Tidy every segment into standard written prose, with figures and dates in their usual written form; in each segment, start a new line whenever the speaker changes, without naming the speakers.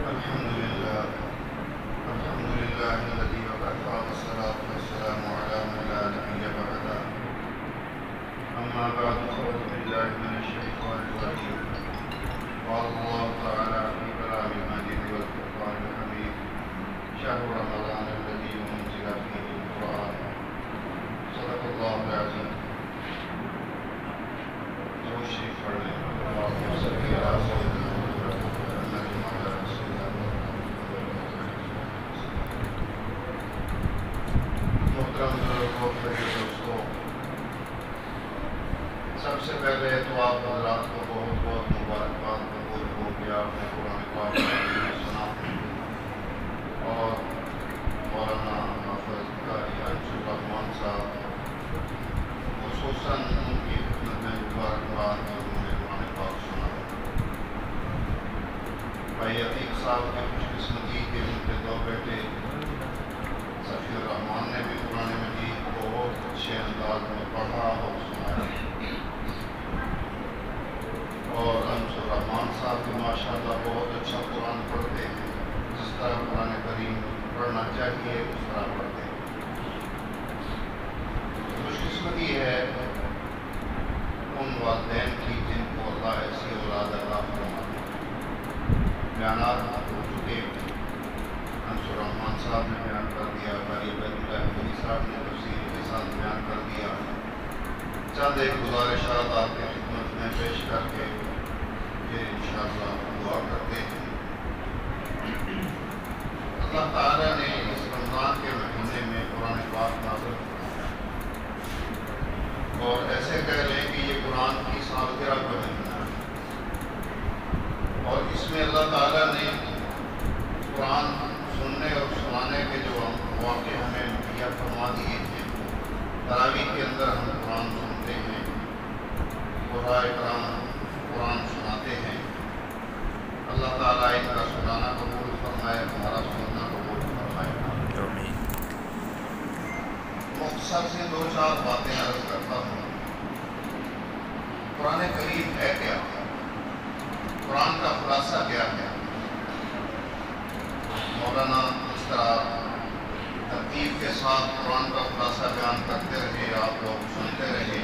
الحمد لله الذي وكفى والصلاة والسلام على من لا نبي بعده. أما بعد فأعوذ بالله من الشيطان الرجيم. قال الله تعالى في كلام المجيد والفرقان الحميد: شهر رمضان الذي أنزل فيه القرآن. صدق الله العظيم. درود شریف پڑھ لیں. اللهم صل على سيدنا دوستوں، سب سے پہلے تو آپ حضرات کو بہت بہت مبارکباد قبول ہو کہ آپ نے قرآن پاک سنا اور مولانا حافظ قاری انصر الرحمان صاحب خصوصاً ان کی خدمت میں مبارکباد کہ انہوں نے قرآن پاک سنا. بھائی عتیق صاحب کی خوش قسمتی کہ ان کے دو بیٹے صفی الرحمان نے بھی قرآن مجید بہت اچھے انداز میں پڑھا اور سنایا، اور انصر الرحمان صاحب بھی ماشاءاللہ بہت اچھا قرآن پڑھتے ہیں. جس طرح قرآن کریم پڑھنا چاہیے اس طرح پڑھتے ہیں. خوش قسمتی ہے ان والدین کی جن کو اللہ ایسی اولاد عطا فرماتے ہیں. بیانات ہو چکے، انصر الرحمان صاحب نے بیان کر دیا، قاری عبید اللہ حفیظ صاحب نے تفصیل کے ساتھ بیان کر دیا. چند ایک گزارشات آپ کی خدمت میں پیش کر کے پھر انشاءاللہ دعا کرتے ہیں. اللہ تعالیٰ نے اس رمضان کے مہینے میں قرآن پاک نازل فرمایا، اور ایسے کہہ لیں کہ یہ قرآن کی سالگرہ کا مہینہ ہے، اور اس میں اللہ تعالیٰ نے قرآن سننے اور سنانے کے جو مواقع ہمیں مہیا فرما دیے ہیں. تراویح کے اندر ہم قرآن سنتے ہیں، قرآن کرام قرآن سناتے ہیں. اللہ تعالیٰ ان کا سنانا قبول فرمائے، ہمارا سننا قبول فرمائے. مختصر سے دو چار باتیں عرض کرتا ہوں. قرآن کریم ہے کیا؟ قرآن کا خلاصہ کیا ہے؟ مولانا اس طرح ترتیب کے ساتھ قرآن کا خلاصہ بیان کرتے رہے، آپ لوگ سنتے رہے.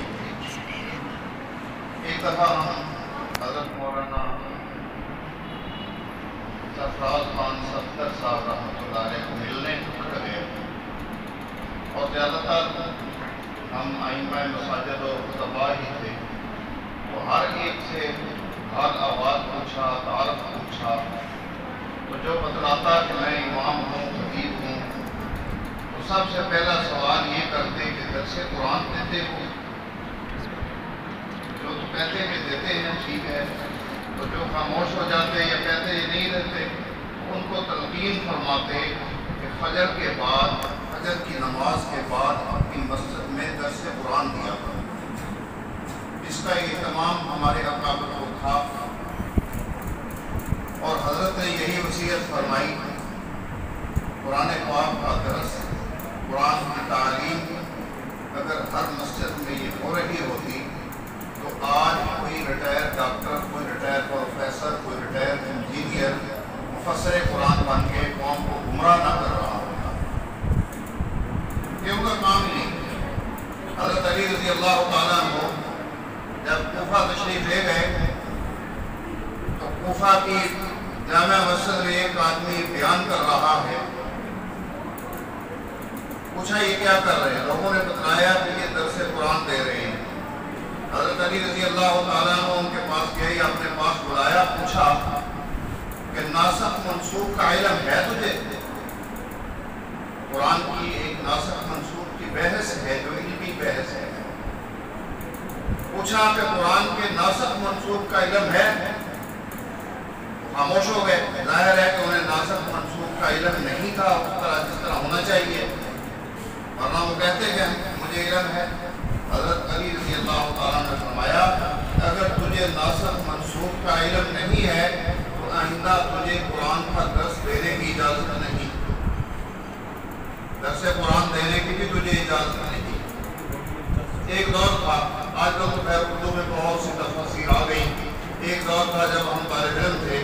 ایک دفعہ ہم حضرت مولانا سرفراز خان صفدر صاحب رحمۃ اللہ علیہ کو ملنے کھڑ گئے، اور زیادہ تر ہم ائمہ مساجد اور خطباء ہی تھے. تو ہر ایک سے حال آواز پوچھا، تعارف پوچھا. تو جو بتلاتا کہ میں امام ہوں، خطیب ہوں، تو سب سے پہلا سوال یہ کرتے کہ درس قرآن دیتے ہو؟ جو تو کہتے کہ دیتے ہیں ٹھیک ہے، تو جو خاموش ہو جاتے یا کہتے یہ نہیں دیتے، ان کو تلقین فرماتے کہ فجر کے بعد، فجر کی نماز کے بعد اپنی مسجد میں درس قرآن دیا کرو. اس کا اہتمام ہمارے اکابر کو تھا، اور حضرت نے یہی وصیت فرمائی. قرآن پاک کا درس، قرآن کی تعلیم اگر ہر مسجد میں یہ ہو رہی ہوتی تو آج کوئی ریٹائر ڈاکٹر، کوئی ریٹائر پروفیسر، کوئی ریٹائر انجینئر مفسر قرآن بن کے قوم کو گمراہ نہ کر رہا ہوتا. یہ ان کا کام ہی نہیں. حضرت علی رضی اللہ تعالیٰ عنہ جب کوفہ تشریف لے گئے تو کوفہ کی جامع مسجد میں ایک آدمی بیان کر رہا ہے. پوچھا یہ کیا کر رہے ہیں؟ لوگوں نے بتلایا کہ یہ درس قرآن دے رہے ہیں. حضرت علی رضی اللہ تعالیٰ عنہ ان کے پاس گئے، اپنے پاس بلایا، پوچھا کہ ناسخ منسوخ کا علم ہے تجھے؟ قرآن کی ایک ناسخ منسوخ کی بحث ہے جو علمی بحث ہے. پوچھا کہ قرآن کے ناسخ منسوخ کا علم ہے؟ خاموش ہو گئے. ظاہر ہے کہ انہیں ناسخ منسوخ کا علم نہیں تھا اس طرح جس طرح ہونا چاہیے، ورنہ وہ کہتے کہ مجھے علم ہے. حضرت علی رضی اللہ تعالیٰ نے فرمایا اگر تجھے ناسخ منسوخ کا علم نہیں ہے تو آئندہ تجھے قرآن کا درس دینے کی اجازت نہیں، درس قرآن دینے کی بھی تجھے اجازت نہیں. ایک دور تھا، آج کل تو خیر اردو میں بہت سی تفسیر آ گئی. ایک دور تھا جب ہم طالب علم تھے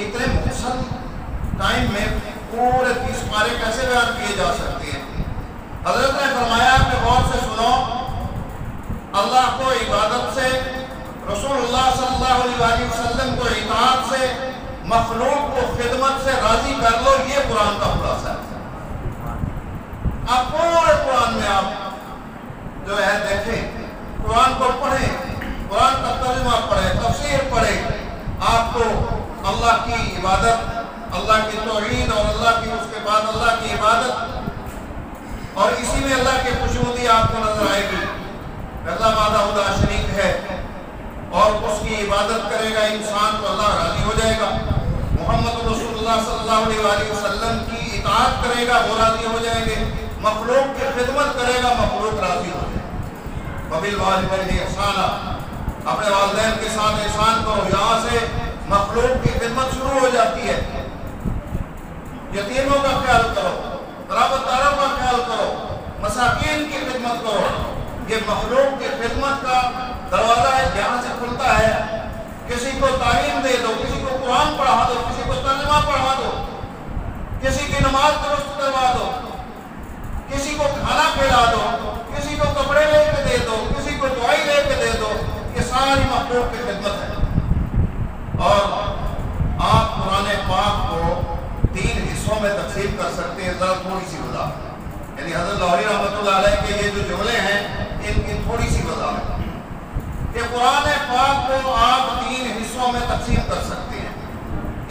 کہ اتنے مختصر ٹائم میں پورے 30 پارے کیسے بیان کیے جا سکتے ہیں؟ حضرت نے فرمایا کہ غور سے سنو، اللہ کو عبادت سے، رسول اللہ صلی اللہ علیہ وسلم کو اطاعت سے، مخلوق کو خدمت سے راضی کر لو، یہ قرآن کا خلاصہ ہے۔ آپ پورے قرآن میں آپ جو ہے دیکھیں، قرآن کو پڑھیں، قرآن کا ترجمہ پڑھیں، تفسیر پڑھیں، آپ کو اللہ کی عبادت، اللہ کی توحید اور اللہ کی اس کے بعد اللہ کی عبادت اور اسی میں اللہ کی خوشنودی آپ کو نظر آئے گی۔ اللہ وحدہ لا شریک ہے اور اس کی عبادت کرے گا انسان تو اللہ راضی ہو جائے گا، محمد رسول اللہ صلی اللہ علیہ وسلم کی اطاعت کرے گا وہ راضی ہو جائیں گے، مخلوق کی خدمت کرے گا مخلوق راضی ہو جائے گا۔ وبالوالدین احسانا، اپنے والدین کے ساتھ احسان کرو، یہاں سے مخلوق کی خدمت شروع ہو جاتی ہے۔ یتیموں کا خیال کرو، قرابت داروں کا خیال کرو، مساکین کی خدمت کرو، یہ مخلوق کی خدمت کا دروازہ ہے، یہاں سے کھلتا ہے۔ کسی کو تعلیم دے دو، کسی کو قرآن پڑھا دو، کسی کو ترجمہ پڑھا دو، کسی کی نماز درست کروا دو، کسی کو کھانا کھلا دو، کسی کو کپڑے لے کے دے دو، کسی کو دوائی لے کے دے دو، یہ ساری مخلوق کی خدمت ہے۔ اور آپ قرآن پاک کو 3 حصوں میں تقسیم کر سکتے ہیں، ذرا تھوڑی سی وضاحت، یعنی حضرت لاہوری رحمۃ اللہ علیہ کے یہ جو جملے ہیں ان کی تھوڑی سی وضاحت کہ قرآن پاک کو آپ 3 حصوں میں تقسیم کر سکتے ہیں۔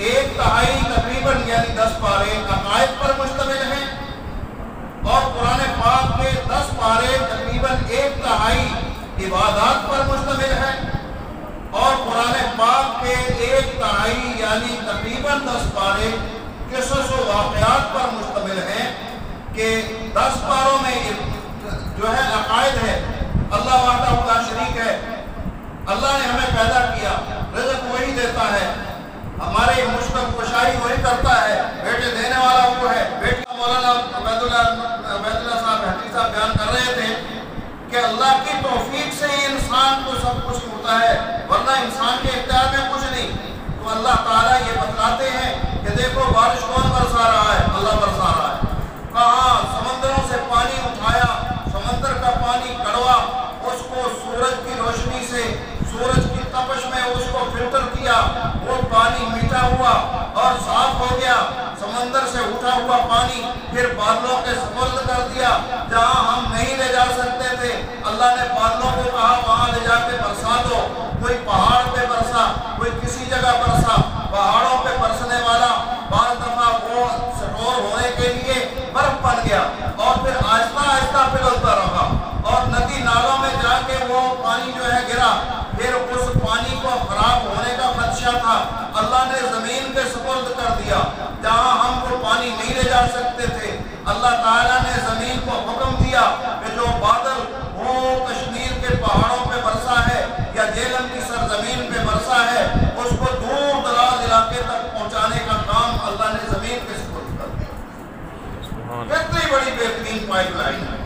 1/3 تقریباً یعنی 10 پارے عقائد پر مشتمل ہیں، اور قرآن پاک کے 10 پارے تقریباً 1/3 عبادات پر مشتمل ہیں، اور قرآن پاک کے 1/3 یعنی تقریباً 10 پارے قصص و واقعات پر مشتمل ہیں کہ 10 پاروں میں جو ہے عقائد ہے، اللہ وحدہ لا شریک ہے، اللہ نے ہمیں پیدا کیا، رزق وہی دیتا ہے، ہمارے مشکل کشائی وہی کرتا ہے، بیٹے دینے والا وہ ہے۔ بیٹا مولانا عبید اللہ صاحب حٹی صاحب بیان کر رہے تھے کہ اللہ کی توفیق سے ہی انسان کو سب کچھ ہوتا ہے، ورنہ انسان کے اختیار میں کچھ نہیں۔ تو اللہ تعالیٰ یہ بتلاتے ہیں کہ دیکھو بارش کون برسا رہا ہے، اللہ برسا رہا ہے۔ کہاں سمندروں سے پانی اٹھایا، سمندر کا پانی کڑوا، اس کو سورج کی روشنی سے، سورج کی تپش میں اس کو فلٹر کیا، وہ پانی میٹھا ہوا اور صاف ہو گیا۔ سمندر سے اٹھا ہوا پانی پھر بادلوں کے سپرد کر دیا، جہاں ہم نہیں لے جا سکتے تھے اللہ نے بادلوں کو کہا وہاں لے جا کے برسا دو۔ کوئی پہاڑ پہ برسا، کوئی کسی جگہ برسا، پہاڑوں پہ برسنے والا بعض دفعہ وہ سٹور ہونے کے لیے برف بن گیا اور پھر آہستہ آہستہ پگھلتا رہا اور ندی نالوں میں جا کے وہ پانی جو ہے گرا۔ پھر اس پانی کو خراب ہونے کا خدشہ تھا، اللہ نے زمین کے سپرد کر دیا، جہاں ہم وہ پانی نہیں لے جا سکتے تھے اللہ تعالیٰ نے زمین کو حکم دیا کہ جو بادل وہ کشمیر کے پہاڑوں پہ برسا ہے یا جیلم کی سرزمین پہ برسا ہے، اس کو دور دراز علاقے تک پہنچانے کا کام اللہ نے زمین کے سپرد کر دیا۔ کتنی بڑی بہترین پائپ لائن ہے،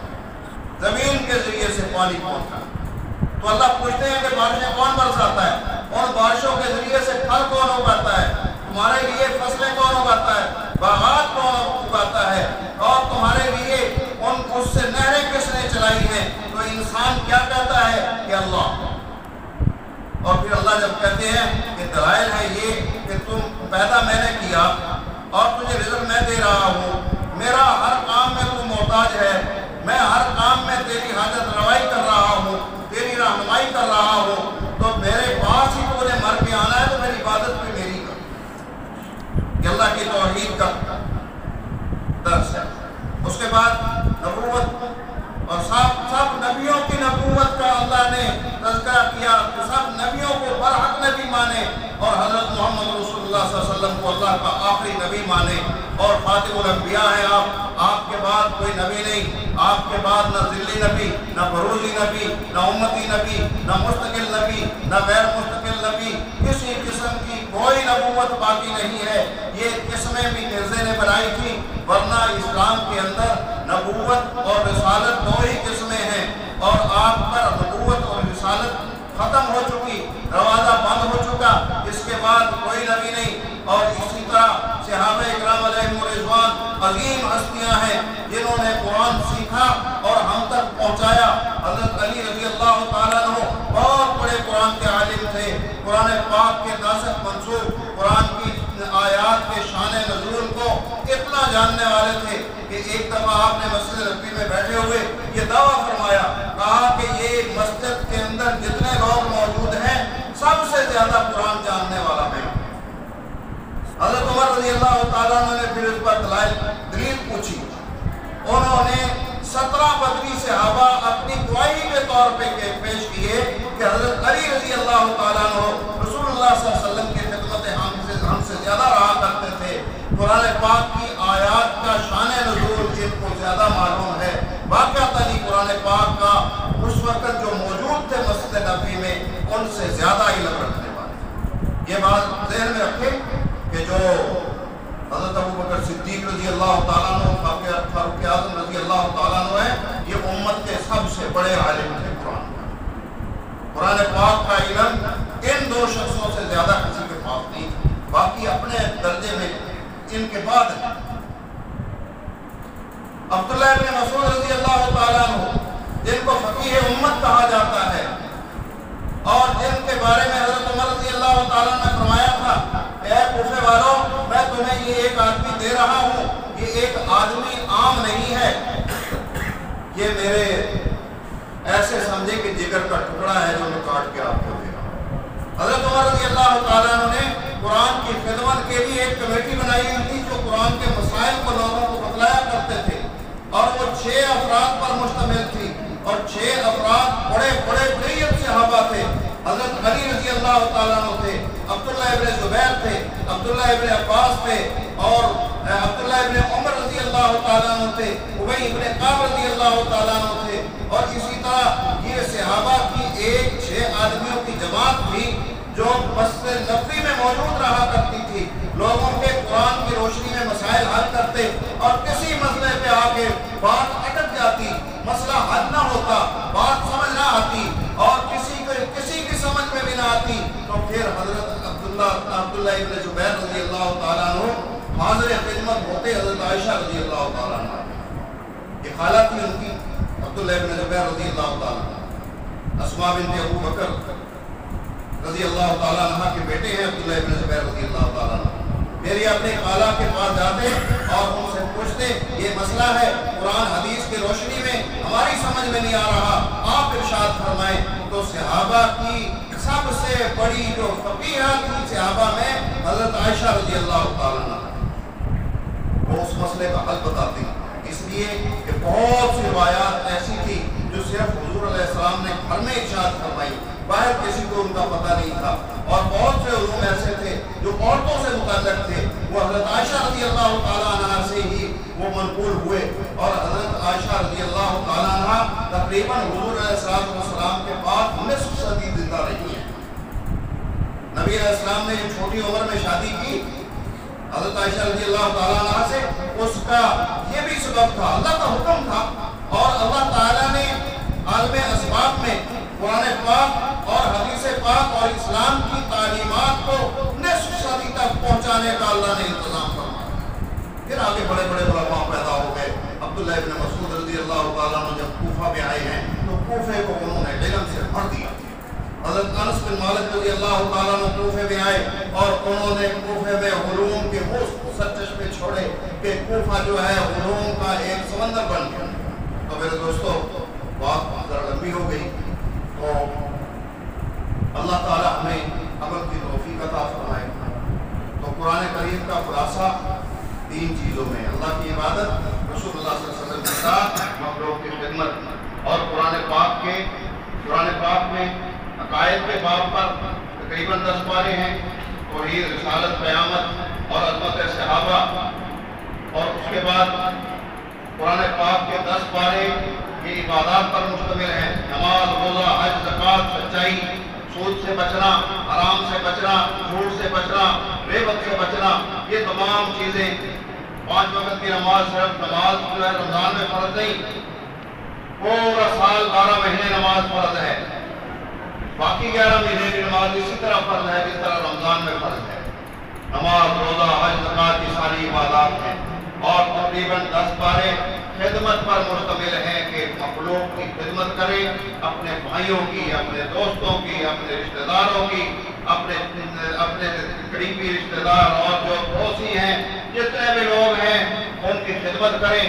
زمین کے ذریعے سے پانی پہنچا۔ تو اللہ پوچھتے ہیں کہ بارشیں کون برساتا ہے، اور بارشوں کے ذریعے سے پھل کون اگاتا ہے، تمہارے لیے فصلیں کون اگاتا ہے، باغات کون اگاتا ہے، اور تمہارے لیے اس سے نہریں کس نے چلائی ہیں۔ تو انسان کیا کہتا ہے کہ اللہ، اور پھر اللہ جب کہتے ہیں کہ دلائل ہے یہ کہ تم پیدا میں نے کیا اور تجھے رزق میں دے رہا ہوں، میرا ہر کام میں تم محتاج ہے، میں ہر کام میں تیری حاجت روائی کر رہا ہوں، تیری رہنمائی کر رہا ہوں، تو میرے پاس ہی تو نے مر کے آنا ہے، تو میری عبادت بھی میری کر۔ یہ اللہ کی توحید کا درس ہے۔ اس کے بعد نبوت، اور سب نبیوں کی نبوت کا اللہ نے تذکرہ کیا، سب نبیوں کو برحق نبی مانے اور حضرت محمد رسول اللہ صلی اللہ علیہ وسلم کو اللہ کا آخری نبی مانے اور خاتم الانبیاء ہیں آپ کے بعد کوئی نبی نہیں، آپ کے بعد نہ ذلی نبی، نہ بروزی نبی، نہ امتی نبی، نہ مستقل نبی، نہ غیر مستقل نبی، کسی قسم کی کوئی نبوت باقی نہیں ہے۔ یہ قسمیں بھی مرزے نے بنائی تھی، ورنہ اسلام کے اندر نبوت اور رسالت دو ہی قسمیں ہیں، اور آپ پر نبوت اور رسالت ختم ہو چکی، دروازہ بند ہو چکا، اس کے بعد کوئی نبی نہیں، اور قرآن پاک کے ناسخ منسوخ قرآن کی آیات کے شان نزول کو اتنا جاننے والے تھے کہ ایک دفعہ آپ نے مسجد نبوی میں بیٹھے ہوئے یہ دعویٰ فرمایا، کہا کہ یہ مسجد کے اندر جتنے لوگ موجود ہیں سب سے زیادہ قرآن جاننے والا میں۔ حضرت عمر رضی اللہ تعالیٰ عنہ نے پھر اس پر دلیل پوچھی، انہوں نے 17 بدری صحابہ اپنی گواہی کے طور پہ پیش کیے کہ حضرت علی رضی اللہ تعالیٰ عنہ رسول اللہ صلی اللہ علیہ وسلم کی خدمت ہم سے زیادہ رہا کرتے تھے، قرآن پاک کی آیات کا شان نزول ان کو زیادہ معلوم ہے۔ واقعتاً قرآن پاک کا اس وقت جو موجود تھے مسجد نبوی میں ان سے زیادہ علم رکھنے والے۔ یہ بات ذہن میں رکھیں کہ جو حضرت ابوبکر صدیق رضی اللہ تعالیٰ عنہ، فاروق اعظم رضی اللہ تعالیٰ عنہ ہیں، یہ امت کے سب سے بڑے عالم تھے قرآن پاک کا علم ان دو شخصوں سے زیادہ کسی کے پاس نہیں، باقی اپنے درجے میں ان کے بعد ہیں۔ عبداللہ ابن مسعود رضی اللہ تعالیٰ عنہ جن کو فقیہ امت کہا جاتا ہے اور جن کے بارے میں حضرت عمر رضی اللہ تعالیٰ نے فرمایا تھا، اے کوفے والوں میں تمہیں یہ ایک آدمی دے رہا ہوں، یہ ایک آدمی عام نہیں ہے، یہ میرے ایسے سمجھے کہ جگر کا ٹکڑا ہے جو میں کاٹ کے آپ کو دے رہا ہوں۔ حضرت عمر رضی اللہ تعالیٰ نے قرآن کی خدمت کے لیے ایک کمیٹی بنائی ہوئی تھی جو قرآن کے مسائل کو لوگوں کو بتلایا کرتے تھے، اور وہ 6 افراد پر مشتمل تھی، اور 6 افراد بڑے بڑے جلیل صحابہ تھے۔ حضرت علی رضی اللہ تعالیٰ عنہ تھے، عبداللہ ابن زبیر تھے، عبداللہ ابن عباس تھے، اور عبداللہ ابن عمر رضی اللہ تعالیٰ عنہ تھے، ابی ابن کعب رضی اللہ تعالیٰ عنہ تھے، اور اسی طرح یہ صحابہ کی ایک 6 آدمیوں کی جماعت تھی جو مسجد نبوی میں موجود رہا کرتی تھی، لوگوں کے قرآن کی روشنی میں مسائل حل کرتے، اور کسی مسئلے پہ آ کے بات اٹک جاتی، مسئلہ حل نہ ہوتا، بات سمجھ نہ آتی، اور کسی کی سمجھ میں بھی نہ آتی، تو پھر حضرت عبداللہ ابن زبیر رضی اللہ تعالیٰ عنہ حاضر خدمت ہوتے حضرت عائشہ رضی اللہ تعالیٰ عنہ، یہ خالہ تھی ان کی عبداللہ ابن زبیر رضی اللہ تعالیٰ عنہ، اسماء بنت ابو بکر رضی اللہ تعالیٰ عنہ کے بیٹے ہیں عبداللہ ابن زبیر رضی اللہ تعالیٰ عنہ، میری اپنے خالہ کے پاس جاتے اور ان سے پوچھتے یہ مسئلہ ہے قرآن حدیث کی روشنی میں ہماری سمجھ میں نہیں آ رہا، آپ ارشاد فرمائیں۔ تو صحابہ کی سب سے بڑی جو فقیہ تھی صحابہ میں حضرت عائشہ رضی اللہ تعالیٰ عنہ، وہ اس مسئلے کا حل بتاتی، اس لیے کہ بہت سی روایات ایسی تھی جو صرف حضور علیہ السلام نے گھر میں ارشاد فرمائی، باہر کسی کو ان کا پتہ نہیں تھا، اور بہت سے علوم ایسے تھے جو عورتوں سے متعلق تھے، وہ حضرت عائشہ رضی اللہ تعالیٰ عنہ سے ہی وہ منقول ہوئے، اور حضرت عائشہ رضی اللہ تعالیٰ عنہ تقریباً حضور علیہ السلام کے بعد 19 صدی زندہ رہی ہیں۔ نبی علیہ السلام نے یہ چھوٹی عمر میں شادی کی حضرت عائشہ رضی اللہ تعالیٰ عنہ سے، اس کا یہ بھی سبب تھا، اللہ کا حکم تھا، اور اللہ تعالیٰ نے عالم اسباب میں قرآن پاک اور حدیث پاک اور اسلام کی تعلیمات کو 19 صدی تک پہنچانے کا اللہ نے انتظام فرمایا۔ پھر آگے بڑے بڑے علماء پیدا ہو گئے، عبداللہ ابن مسعود رضی اللہ تعالیٰ عنہ جب کوفہ میں آئے ہیں تو کوفے کو انہوں نے علم سے بھر دیا۔ حضرت انس بن مالک رضی اللہ تعالیٰ عنہ کوفے میں آئے اور انہوں نے کوفے میں علوم کے وہ سرچشمے چھوڑے کہ کوفہ جو ہے علوم کا ایک سمندر بن گیا۔ تو میرے دوستو بات ذرا لمبی ہو گئی، تو اللہ تعالیٰ ہمیں عمل کی توفیق عطا فرمائے۔ تو قرآن کریم کا خلاصہ 3 چیزوں میں اللہ کی عبادت، رسول اللہ صلی اللہ علیہ وسلم کے ساتھ مخلوق کی خدمت، اور قرآن پاک میں عقائد کے باب پر تقریباً 10 پارے ہیں، توحید، رسالت، قیامت اور عظمت صحابہ، اور اس کے بعد قرآن پاک کے 10 پارے یہ عبادات پر مشتمل ہیں، نماز، روزہ، حج، زکوٰۃ، سچائی، سود سے بچنا، حرام سے بچنا، جھوٹ سے بچنا، غیبت سے بچنا، یہ تمام چیزیں 5 وقت کی نماز، صرف نماز جو ہے رمضان میں فرض نہیں، پورا سال 12 مہینے نماز فرض ہے، باقی 11 مہینے کی نماز اسی طرح فرض ہے جس طرح رمضان میں فرض ہے۔ نماز، روزہ، حج، زکوٰۃ کی ساری عبادات ہیں، اور تقریباً 10 پارے خدمت پر مشتمل ہیں کہ مخلوق کی خدمت کریں، اپنے بھائیوں کی، اپنے دوستوں کی، اپنے رشتہ داروں کی، اپنے قریبی رشتہ دار اور جو پڑوسی ہیں، جتنے بھی لوگ ہیں ان کی خدمت کریں،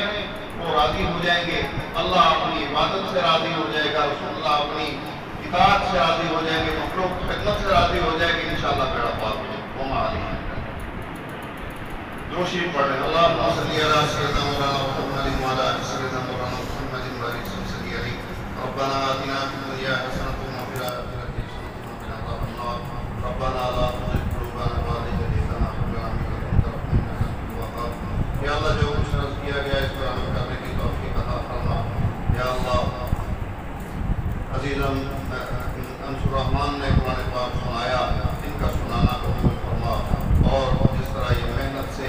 وہ راضی ہو جائیں گے، اللہ اپنی عبادت سے راضی ہو جائے گا، رسول اللہ اپنی اطاعت سے راضی ہو جائیں گے، مخلوق کی خدمت سے راضی ہو جائے گی، انشاءاللہ بیڑا پار ہو جائے گا۔ دوشی پڑھ رہے ہیں اللہم صلی علی سیدنا مولانا محمد وعلی آل سیدنا مولانا محمد وبارک وسلم علیہ ربنا آتنا فی الدنیا حسنۃ وفی الآخرۃ حسنۃ وقنا عذاب النار ربنا لا تزغ قلوبنا بعد إذ هديتنا وهب لنا من لدنک رحمۃ إنک أنت الوهاب۔ یا اللہ جو کچھ عرض کیا گیا اس پر عمل کرنے کی توفیق عطا فرما۔ یا اللہ عزیزم انصر الرحمان نے قرآن پاک سنایا، ان کا سنانا قبول فرما، اور جس طرح یہ محنت سے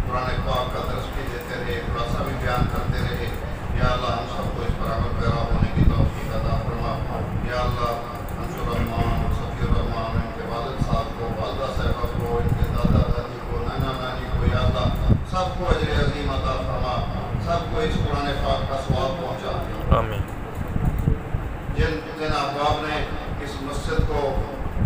قرآن پاک کا درس بھی دیتے رہے، خلاصہ بھی بیان کرتے رہے، یا اللہ ہم سب کو اس پر عمل پیرا ہونے کی توفیق عطا فرما۔ یا اللہ انصر الرحمان، صفی الرحمان، ان کے والد صاحب کو، والدہ صاحبہ کو، ان کے دادا دادی کو، نانا نانی کو، یا اللہ سب کو اجر عظیم عطا فرما، سب کو اس قرآن پاک کا ثواب پہنچا۔
آمین۔
جن احباب نے اس مسجد کو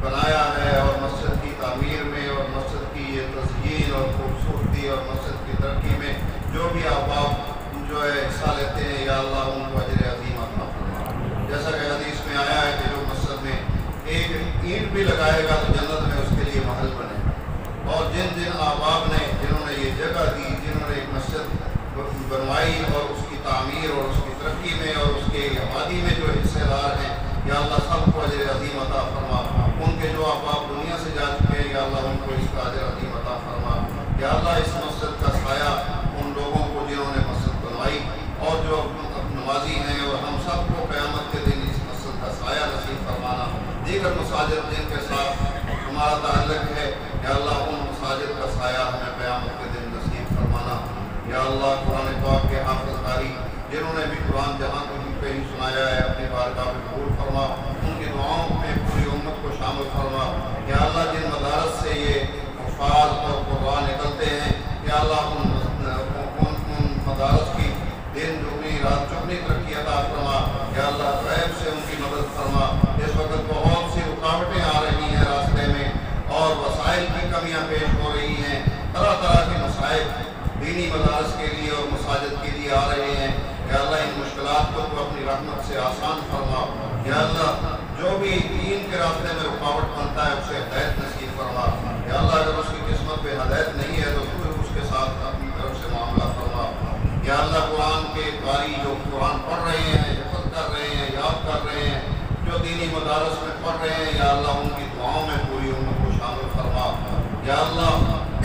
بنایا ہے اور مسجد کی تعمیر میں اور مسجد کی یہ تزئین اور خوبصورتی اور مسجد کی ترقی میں جو بھی احباب جو ہے حصہ لیتے ہیں، یا اللہ ان کو اجر عظیم عطا فرما۔ جیسا کہ حدیث میں آیا ہے کہ جو مسجد میں ایک اینٹ بھی لگائے گا تو جنت میں اس کے لیے محل بنے گا، اور جن احباب نے جنہوں نے یہ جگہ دی، جنہوں نے ایک مسجد بنوائی اور اس کی تعمیر اور اس کی ترقی میں اور اس کے آبادی میں جو حصے دار ہیں، یا اللہ سب کو اجر عظیم عطا فرما۔ ان کے جو احباب دنیا سے جا چکے ہیں، یا اللہ ان کو اس کا اجر عظیم عطا فرما۔ یا اللہ اس مسجد کا سایہ ان لوگوں کو جنہوں نے مسجد بنوائی اور جو نمازی ہیں اور ہم سب کو قیامت کے دن اس مسجد کا سایہ نصیب فرمانا۔ دیگر مساجد جن کے ساتھ ہمارا تعلق ہے، یا اللہ ان مساجد کا سایہ ہمیں قیامت کے دن نصیب فرمانا۔ یا اللہ قرآن پاک کے حافظ قاری جنہوں نے بھی قرآن جہاں پہ ہی سنایا ہے، اپنی بارگاہ میں قبول فرما، ان کی دعاؤں میں پوری امت کو شامل فرما۔ یا اللہ جن مدارس سے یہ الفاظ اور قرآن نکلتے ہیں، یا اللہ ان مدارس کی دن دگنی رات چگنی ترقی عطا فرما۔ یا اللہ غیب سے ان کی مدد فرما۔ اس وقت بہت سی رکاوٹیں آ رہی ہیں راستے میں اور وسائل کی کمیاں پیش ہو رہی ہیں، طرح طرح کے مسائل دینی مدارس کے لیے اور مساجد کے لیے آ رہے ہیں۔ یا اللہ ان مشکلات کو تو اپنی رحمت سے آسان فرما۔ یا اللہ جو بھی دین کے راستے میں رکاوٹ بنتا ہے اسے ہدایت نصیب فرما۔ یا اللہ اگر اس کی قسمت پہ ہدایت نہیں ہے تو تو اس کے ساتھ اپنی طرف سے معاملہ فرما۔ یا اللہ قرآن کے قاری جو قرآن پڑھ رہے ہیں، حفظ کر رہے ہیں، یاد کر رہے ہیں، جو دینی مدارس میں پڑھ رہے ہیں، یا اللہ ان کی دعاؤں میں پوری امت کو شامل فرما۔ یا اللہ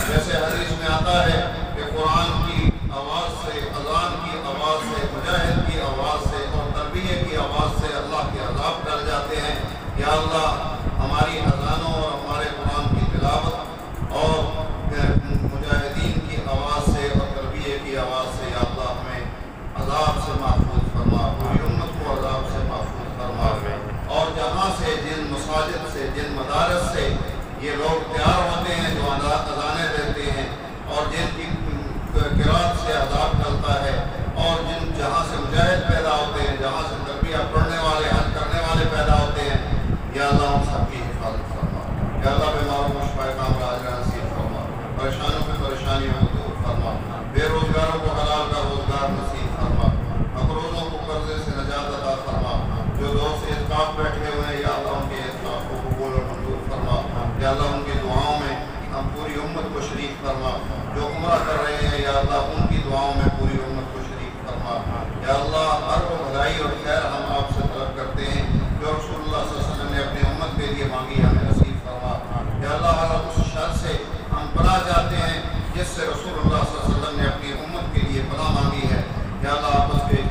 جیسے حدیث میں آتا ہے کہ قرآن کی آواز سے، اذان کی آواز سے، مجاہد کی آواز سے اور تربیہ کی آواز سے اللہ کے عذاب ڈر جاتے ہیں۔ یا اللہ ہماری اذانوں اور ہمارے قرآن کی تلاوت اور مجاہدین کی آواز سے اور تربیہ کی آواز سے، یا اللہ ہمیں عذاب سے محفوظ فرما، پوری امت کو عذاب سے محفوظ فرما۔ اور جہاں سے جن مساجد سے، جن مدارس سے یہ لوگ تیار ہوتے ہیں جو اذانیں دیتے ہیں اور جن کی قرات سے عذاب ڈلتا ہے اور جہاں سے مجاہد پیدا ہوتے ہیں، جہاں سے تربیہ پڑھنے والے، حج کرنے والے پیدا ہوتے ہیں، یا اللہ ہم سب کی حفاظت فرما۔ یا اللہ بیماروں کو شفا کاملہ عاجلہ نصیب فرما، پریشانوں کو پریشانیوں کو دور فرما، بے روزگاروں کو حلال کا روزگار نصیب فرما، مقروضوں کو قرضے سے نجات عطا فرما، جو دوست اعتکاف بیٹھے ہوئے ہیں، یا اللہ ان کے اعتکاف کو قبول اور منظور فرما۔ یا اللہ ان کی دعاؤں میں ہم پوری امت کو شریک فرما، جو عمرہ کر رہے ہیں، یا اللہ ان کی دعاؤں میں پوری امت کو شریک فرما۔ یا اللہ ہر وہ بھلائی اور خیر ہم آپ سے طلب کرتے ہیں جو رسول اللہ صلی اللہ علیہ وسلم نے اپنی امت کے لیے مانگی، ہمیں نصیب فرما۔ یا اللہ ہر اس شر سے ہم پناہ چاہتے ہیں جس سے رسول اللہ صلی اللہ علیہ وسلم نے اپنی امت کے لیے پناہ مانگی ہے۔ یا اللہ آپس کے